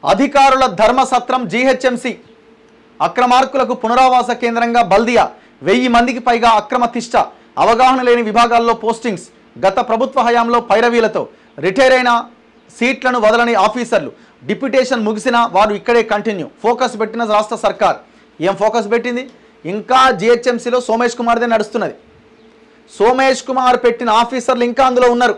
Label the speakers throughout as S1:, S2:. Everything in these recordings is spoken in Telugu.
S1: అధికారుల ధర్మసత్రం జీహెచ్ఎంసీ అక్రమార్కులకు పునరావాస కేంద్రంగా బల్దియా 1000 మందికి పైగా అక్రమ తిష్ట అవగాహన లేని విభాగాల్లో పోస్టింగ్స్ గత ప్రభుత్వ హయాంలో పైరవీలతో రిటైర్ అయిన సీట్లను వదలని ఆఫీసర్లు డిప్యూటేషన్ ముగిసినా వారు ఇక్కడే కంటిన్యూ ఫోకస్ పెట్టిన రాష్ట్ర సర్కార్ ఏం ఫోకస్ పెట్టింది ఇంకా జీహెచ్ఎంసీలో సోమేష్ కుమార్దే నడుస్తున్నది సోమేష్ కుమార్ పెట్టిన ఆఫీసర్లు ఇంకా అందులో ఉన్నారు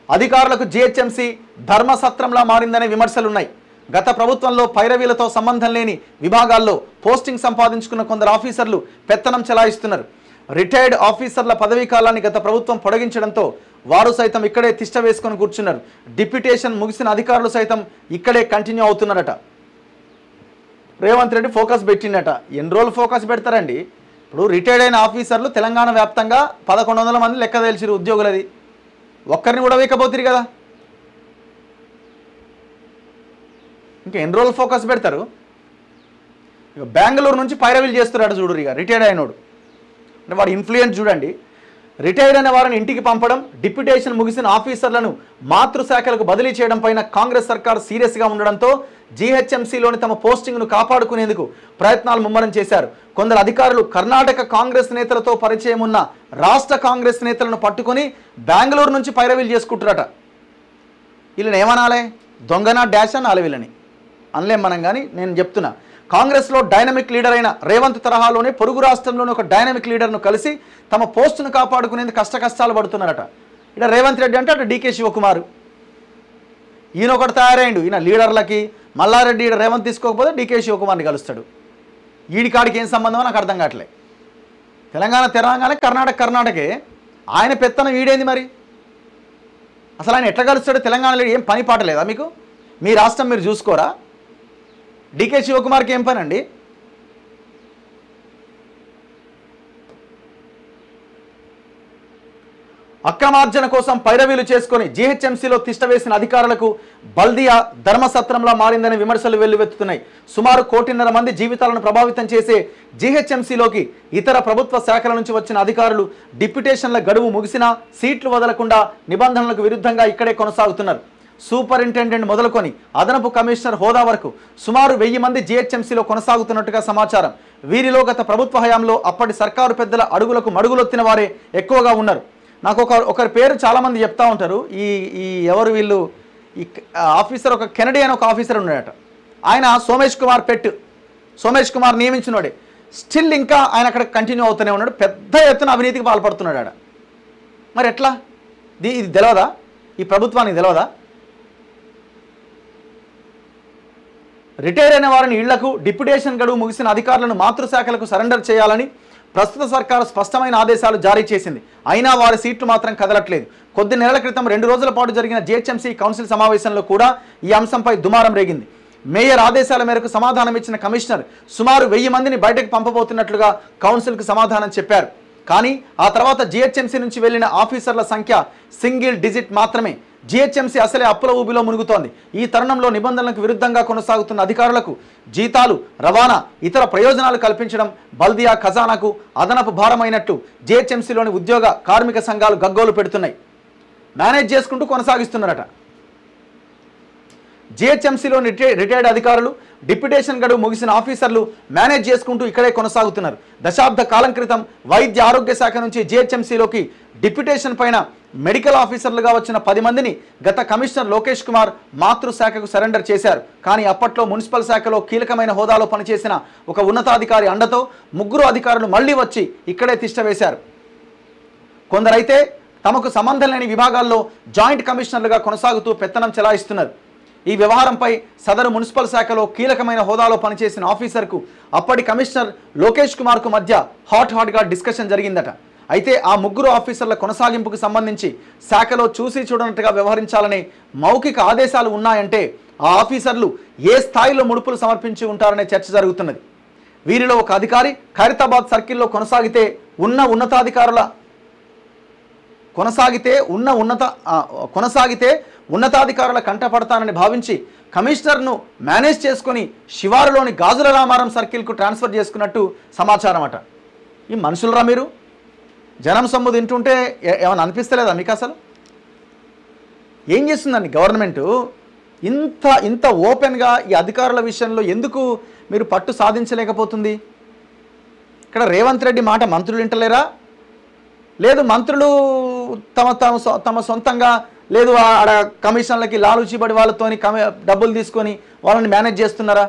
S1: అధికారులకు జీహెచ్ఎంసీ ధర్మసత్రంలా మారిందనే విమర్శలు ఉన్నాయి గత ప్రభుత్వంలో పైరవీలతో సంబంధం లేని విభాగాల్లో పోస్టింగ్ సంపాదించుకున్న కొందరు ఆఫీసర్లు పెత్తనం చెలాయిస్తున్నారు రిటైర్డ్ ఆఫీసర్ల పదవీ కాలాన్ని గత ప్రభుత్వం పొడిగించడంతో వారు సైతం ఇక్కడే తిష్ట వేసుకొని కూర్చున్నారు డిప్యూటేషన్ ముగిసిన అధికారులు సైతం ఇక్కడే కంటిన్యూ అవుతున్నారట రేవంత్ రెడ్డి ఫోకస్ పెట్టిండట ఎన్ని రోజులు ఫోకస్ పెడతారండి ఇప్పుడు రిటైర్డ్ అయిన ఆఫీసర్లు తెలంగాణ వ్యాప్తంగా 1100 మంది లెక్క తెలిసిరు ఉద్యోగులది ఒక్కరిని కూడా వేయకపోతుంది కదా ఇంకా ఎన్ని రోజులు ఫోకస్ పెడతారు ఇక బెంగళూరు నుంచి పైరవీలు చేస్తున్నాడు చూడు ఇక రిటైర్డ్ అయినోడు అంటే వాడు ఇన్ఫ్లుయెన్స్ చూడండి రిటైర్డ్ అయిన వారిని ఇంటికి పంపడం డిప్యూటేషన్ ముగిసిన ఆఫీసర్లను మాతృశాఖలకు బదిలీ చేయడం పైన కాంగ్రెస్ సర్కార్ సీరియస్గా ఉండడంతో జీహెచ్ఎంసీలోని తమ పోస్టింగ్ను కాపాడుకునేందుకు ప్రయత్నాలు ముమ్మరం చేశారు కొందరు అధికారులు కర్ణాటక కాంగ్రెస్ నేతలతో పరిచయం ఉన్న రాష్ట్ర కాంగ్రెస్ నేతలను పట్టుకొని బెంగళూరు నుంచి పైరవీలు చేసుకుంటారట వీళ్ళని ఏమనాలే దొంగన డాష్ అనాలి వీళ్ళని అనలేం మనం కానీ నేను చెప్తున్నా కాంగ్రెస్లో డైనమిక్ లీడర్ అయిన రేవంత్ తరహాలోనే పొరుగు రాష్ట్రంలోని ఒక డైనమిక్ లీడర్ను కలిసి తమ పోస్టును కాపాడుకునేందుకు కష్టాలు పడుతున్నారట ఇక్కడ రేవంత్ రెడ్డి అంటే అటు డీకే శివకుమార్ ఈయన ఒకటి తయారైండు ఈయన లీడర్లకి మల్లారెడ్డి రేవంత్ తీసుకోకపోతే డీకే శివకుమార్ని కలుస్తాడు ఈడికాడికి ఏం సంబంధమో నాకు అర్థం కావట్లే తెలంగాణ కర్ణాటకే ఆయన పెత్తనం వీడేంది మరి అసలు ఆయన ఎట్లా కలుస్తాడు తెలంగాణలో ఏం పని పాట లేదా మీకు మీ రాష్ట్రం మీరు చూసుకోరా డీకే శివకుమార్కి ఏం పని అండి అక్రమార్జన కోసం పైరవీలు చేసుకొని జీహెచ్ఎంసీలో తిష్టవేసిన అధికారులకు బల్దియా ధర్మసత్రంలా మారిందనే విమర్శలు వెల్లువెత్తుతున్నాయి సుమారు 1.5 కోటి మంది జీవితాలను ప్రభావితం చేసే జీహెచ్ఎంసీలోకి ఇతర ప్రభుత్వ శాఖల నుంచి వచ్చిన అధికారులు డిప్యూటేషన్ల గడువు ముగిసినా సీట్లు వదలకుండా నిబంధనలకు విరుద్ధంగా ఇక్కడే కొనసాగుతున్నారు సూపరింటెండెంట్ మొదలుకొని అదనపు కమిషనర్ హోదా వరకు సుమారు 1000 మంది జీహెచ్ఎంసీలో కొనసాగుతున్నట్టుగా సమాచారం వీరిలో గత ప్రభుత్వ హయాంలో అప్పటి సర్కారు పెద్దల అడుగులకు మడుగులొత్తిన వారే ఎక్కువగా ఉన్నారు నాకు ఒకరి పేరు చాలామంది చెప్తా ఉంటారు ఈ ఎవరు వీళ్ళు ఈ ఆఫీసర్ ఒక కెనడీ అని ఒక ఆఫీసర్ ఉన్నాడట ఆయన సోమేష్ కుమార్ నియమించినోడే స్టిల్ ఇంకా ఆయన అక్కడ కంటిన్యూ అవుతూనే ఉన్నాడు పెద్ద ఎత్తున అవినీతికి పాల్పడుతున్నాడు ఆడ మరి ఎట్లా ఇది తెలియదా ఈ ప్రభుత్వానికి తెలియదా రిటైర్ అయిన వారిని ఇళ్లకు డిప్యూటేషన్ గడువు ముగిసిన అధికారులను మాతృశాఖలకు సరెండర్ చేయాలని ప్రస్తుత సర్కారు స్పష్టమైన ఆదేశాలు జారీ చేసింది అయినా వారి సీట్లు మాత్రం కదలట్లేదు కొద్ది నెలల క్రితం 2 రోజుల పాటు జరిగిన జీహెచ్ఎంసీ కౌన్సిల్ సమావేశంలో కూడా ఈ అంశంపై దుమారం రేగింది మేయర్ ఆదేశాల మేరకు సమాధానం ఇచ్చిన కమిషనర్ సుమారు 1000 మందిని బయటకు పంపబోతున్నట్లుగా కౌన్సిల్కు సమాధానం చెప్పారు కానీ ఆ తర్వాత జీహెచ్ఎంసీ నుంచి వెళ్లిన ఆఫీసర్ల సంఖ్య సింగిల్ డిజిట్ మాత్రమే జీహెచ్ఎంసీ అసలే అప్పుల ఊబిలో మునుగుతోంది ఈ తరుణంలో నిబంధనలకు విరుద్ధంగా కొనసాగుతున్న అధికారులకు జీతాలు రవాణా ఇతర ప్రయోజనాలు కల్పించడం బల్దియా ఖజానాకు అదనపు భారమైనట్టు జీహెచ్ఎంసీలోని ఉద్యోగ కార్మిక సంఘాలు గగ్గోలు పెడుతున్నాయి మేనేజ్ చేసుకుంటూ కొనసాగిస్తున్నారట జీహెచ్ఎంసీలోని రిటైర్డ్ అధికారులు డిప్యూటేషన్ గడువు ముగిసిన ఆఫీసర్లు మేనేజ్ చేసుకుంటూ ఇక్కడే కొనసాగుతున్నారు దశాబ్ద కాలం క్రితం వైద్య ఆరోగ్య శాఖ నుంచి జీహెచ్ఎంసీలోకి డిప్యూటేషన్ పైన మెడికల్ ఆఫీసర్లుగా వచ్చిన 10 మందిని గత కమిషనర్ లోకేష్ కుమార్ మాతృశాఖకు సరెండర్ చేశారు కానీ అప్పట్లో మున్సిపల్ శాఖలో కీలకమైన హోదాలో పనిచేసిన ఒక ఉన్నతాధికారి అండతో 3 అధికారులు మళ్లీ వచ్చి ఇక్కడే తిష్ట వేశారు కొందరైతే తమకు సంబంధం లేని విభాగాల్లో జాయింట్ కమిషనర్లుగా కొనసాగుతూ పెత్తనం చెలాయిస్తున్నారు ఈ వ్యవహారంపై సదరు మున్సిపల్ శాఖలో కీలకమైన హోదాలో పనిచేసిన ఆఫీసర్కు అప్పటి కమిషనర్ లోకేష్ కుమార్కు మధ్య హాట్గా డిస్కషన్ జరిగిందట అయితే ఆ 3 ఆఫీసర్ల కొనసాగింపుకు సంబంధించి శాఖలో చూసి చూడనట్టుగా వ్యవహరించాలనే మౌఖిక ఆదేశాలు ఉన్నాయంటే ఆ ఆఫీసర్లు ఏ స్థాయిలో ముడుపులు సమర్పించి ఉంటారనే చర్చ జరుగుతున్నది వీరిలో ఒక అధికారి ఖైరతాబాద్ సర్కిల్లో కొనసాగితే ఉన్నతాధికారుల కంటపడతానని భావించి కమిషనర్ను మేనేజ్ చేసుకొని శివారులోని గాజుల రామారం సర్కిల్కు ట్రాన్స్ఫర్ చేసుకున్నట్టు సమాచారం అట ఈ మనుషులరా మీరు జనం సొమ్ము తింటుంటే ఏమైనా అనిపిస్తలేదా మీకు అసలు ఏం చేస్తుందండి గవర్నమెంటు ఇంత ఇంత ఓపెన్గా ఈ అధికారుల విషయంలో ఎందుకు మీరు పట్టు సాధించలేకపోతుంది? ఇక్కడ రేవంత్ రెడ్డి మాట మంత్రులు వింటలేరా? లేదు మంత్రులు తమ సొంతంగా లేదు ఆడ కమిషన్లకి లాలూచిబడి వాళ్ళతోని డబ్బులు తీసుకొని వాళ్ళని మేనేజ్ చేస్తున్నారా?